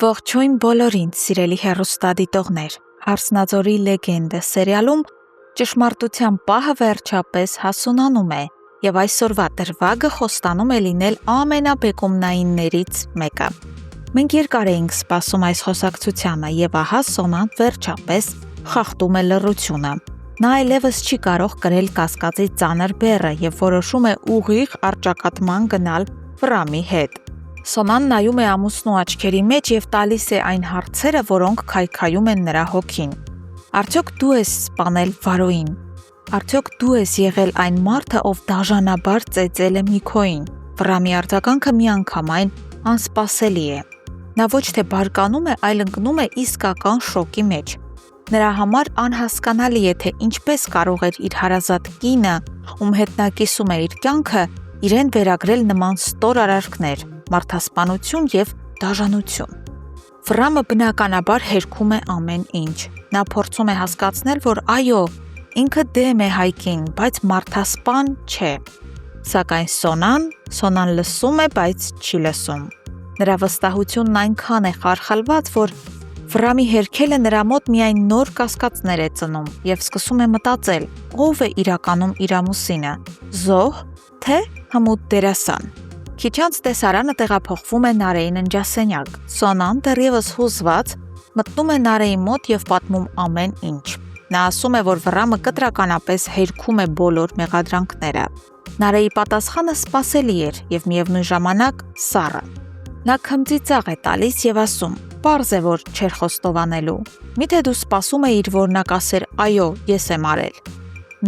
Ողջույն բոլորին, սիրելի հեռուստադիտողներ, Հարսնաձորի լեգենդը սերիալում ճշմարտության պահը վերջապես հասունանում է և այսօրվա դրվագը խոստանում է լինել ամենաբեկումնայիններից մեկը։ Մենք երկար էինք սպասում այս խոսակցությանը և ահա Սոնան վերջապես խախտում է լռությունը։ Նա այլևս չի կարող կրել կասկածի ծանր բեռը և որոշում է ուղիղ առճակատման գնալ Վրամի հետ։ Սոնան նայում է ամուսնու աչքերի մեջ և տալիս է այն հարցերը, որոնք քայքայում են նրա հոգին։ Արդյոք դու ես սպանել Վարոյին։ Արդյոք դու ես եղել այն մարդը, ով դաժանաբար ծեծել է Միքոյին։ Վրամի արձագանքը միանգամայն անսպասելի է։ Նա ոչ թե բարկանում է, այլ ընկնում է իսկական շոկի մեջ։ Նրա համար անհասկանալի է, թե ինչպես կարող էր իր հարազատ կինը, ում հետ նա կիսում է իր կյանքը, իրեն վերագրել նման ստոր արարքներ, մարդասպանություն և դաժանություն։ Վրամը բնականաբար հերքում է ամեն ինչ։ Նա փորձում է հասկացնել, որ այո, ինքը դեմ է Հայկին, բայց մարդասպան չէ։ Սակայն Սոնան լսում է, բայց չի լսում։ Նրա վստահությունն այնքան է խարխլված, որ Վրամի հերքելը նրա մոտ միայն նոր կասկածներ է ծնում և սկսում է մտածել, ով է իրականում իր ամուսինը՝ զոհ, թե հմուտ դերասան։ Քիչ անց տեսարանը տեղափոխվում է Նարեի ննջասենյակ։ Սոնան դեռևս հուզված մտնում է Նարեի մոտ և պատմում ամեն ինչ։ Նա ասում է, որ Վրամը կտրականապես հերքում է բոլոր մեղադրանքները։ Նարեի պատասխանը սպասելի էր և միևնույն ժամանակ սառը։ Նա քմծիծաղ է տալիս և ասում. «Պարզ է, որ չէր խոստովանելու։ Միթե դու սպասում էիր, որ նա կասեր այո, ես եմ արել»։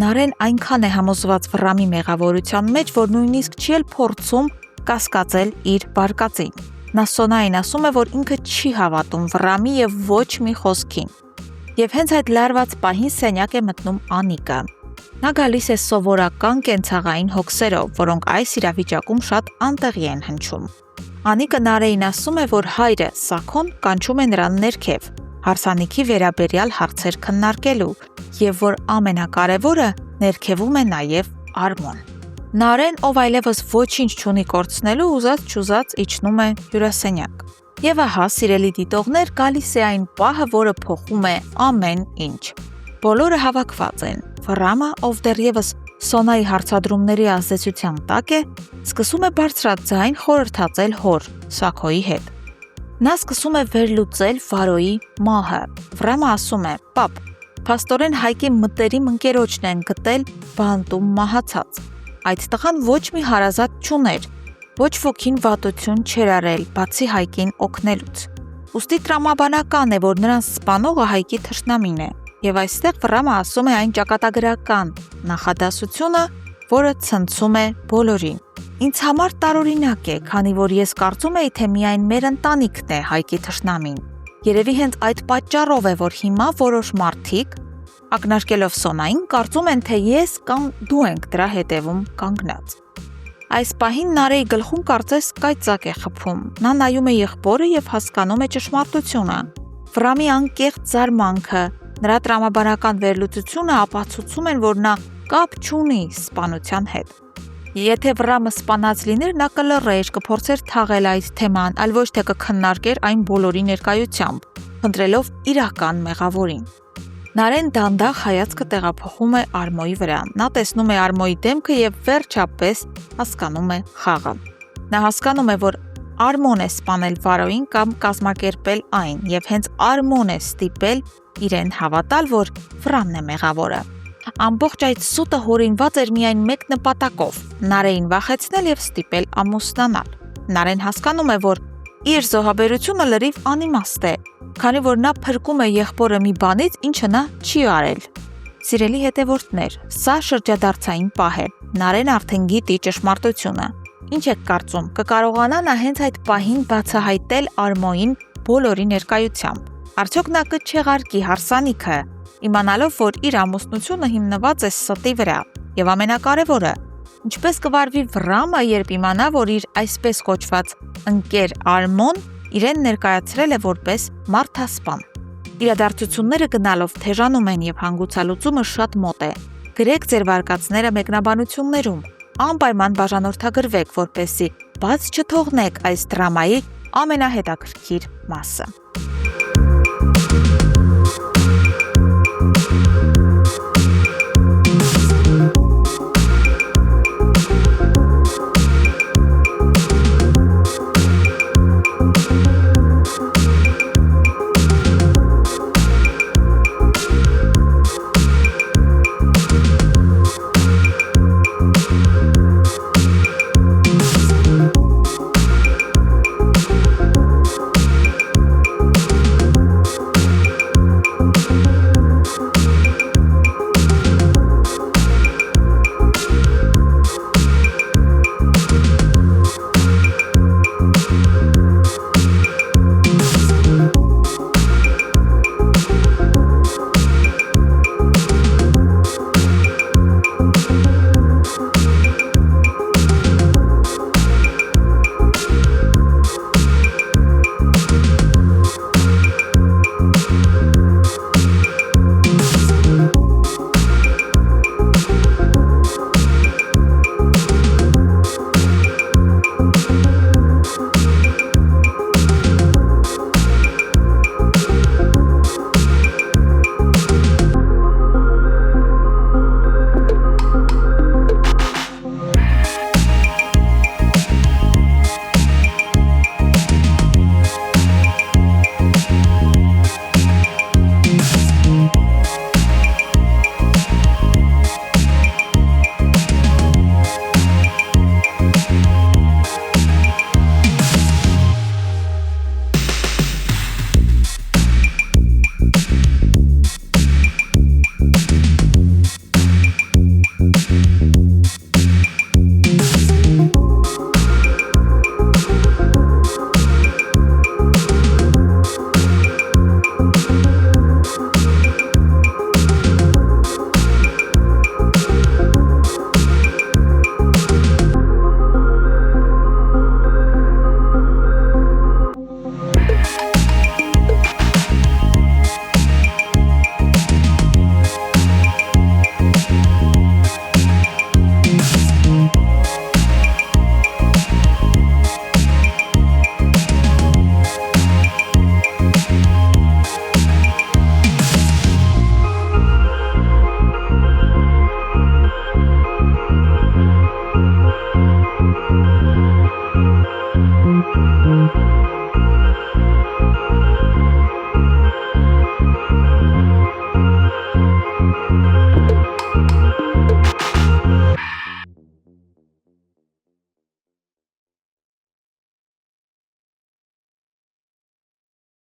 Նարեն այնքան է համոզված Վրամի մեղավորության մեջ, որ նույնիսկ չի էլ փորձում կասկածել իր բարկածին։ Նա Սոնային ասում է, որ ինքը չի հավատում Վրամի և ոչ մի խոսքին։ Եվ հենց այդ լարված պահին սենյակ է մտնում Անիկը։ Նա գալիս է սովորական կենցաղային հոգսերով, որոնք այս իրավիճակում շատ անտեղի են հնչում։ Անիկը Նարեին ասում է, որ հայրը Սաքոն կանչում է նրան ներքև, հարսանիքի վերաբերյալ հարցեր քննարկելու, և որ ամենակարևորը ներքևում է նաև Արմոն։ Նարեն, ով այլևս ոչինչ չունի կորցնելու, ուզած-չուզած իջնում է հյուրասենյակ։ Եվ ահա, սիրելի դիտողներ, գալիս է այն պահը, որը փոխում է ամեն ինչ։ Բոլորը հավաքված են։ Վրամը, ով դեռևս Սոնայի հարցադրումների ազդեցության տակ է, սկսում է բարձրաձայն խորհրդածել հոր Սաքոյի հետ։ Նա սկսում է վերլուծել Վարոյի մահը։ Վրամը ասում է. «Պապ, փաստորեն Հայկի մտերիմ ընկերոջն են գտել բանտում մահացած։ Այդ տղան ոչ մի հարազատ չուներ, ոչ ոքին վատություն չէր արել, բացի Հայկին օգնելուց։ Ուստի տրամաբանական է, որ նրան սպանողը Հայկի թշնամին է։ Եվ այստեղ Վրամը ասում է այն ճակատագրական նախադասությունը, որը ցնցում է բոլորին։ Ինձ համար տարօրինակ է, քանի որ ես կարծում էի, թե միայն մեր ընտանիքն է Հայկի թշնամին։ Երևի հենց այդ պատճառով է, որ հիմա որոշ մարդիկ, ակնարկելով Սոնային, կարծում են, թե ես կամ դու ենք դրա հետևում կանգնած»։ Այս պահին Նարեի գլխում կարծես կայծակ է խփում։ Նա նայում է եղբորը և հասկանում է ճշմարտությունը։ Վրամի անկեղծ զարմանքը, նրա տրամաբանական վերլուծությունը ապացուցում են, որ նա կապ չունի սպանության հետ։ Եթե Վրամը սպանած լիներ, նա կլռեր, կփորձեր թաղել այդ թեման, այլ ոչ թե կքննարկեր այն բոլորի ներկայությամբ, փնտրելով իրական մեղավորին։ Նարեն դանդաղ հայացքը տեղափոխում է Արմոյի վրա։ Նա տեսնում է Արմոյի դեմքը և վերջապես հասկանում է խաղը։ Նա հասկանում է, որ Արմոն է սպանել Վարոյին կամ կազմակերպել այն, և հենց Արմոն է ստիպել իրեն հավատալ, որ Վրամն է մեղավորը։ Ամբողջ այդ սուտը հորինված էր միայն մեկ նպատակով՝ Նարեին վախեցնել և ստիպել ամուսնանալ։ Նարեն հասկանում է, որ իր զոհաբերությունը լրիվ անիմաստ է, քանի որ նա փրկում է եղբորը մի բանից, ինչը նա չի արել։ Սիրելի հետևորդներ, սա շրջադարձային պահ է։ Նարեն արդեն գիտի ճշմարտությունը։ Ինչ եք կարծում, կկարողանա նա հենց այդ պահին բացահայտել Արմոյին բոլորի ներկայությամբ։ Արդյոք նա կչեղարկի հարսանիքը, իմանալով, որ իր ամուսնությունը հիմնված է ստի վրա, և ամենակարևորը, ինչպես կվարվի Վրամը, երբ իմանա, որ իր այսպես կոչված ընկեր Արմոն իրեն ներկայացրել է որպես մարդասպան։ Իրադարձությունները գնալով թեժանում են և հանգուցալուծումը շատ մոտ է։ Գրեք ձեր վարկածները մեկնաբանություններում, անպայման բաժանորդագրվեք, որպեսզի բաց չթողնեք այս դրամայի ամենահետաքրքիր մասը։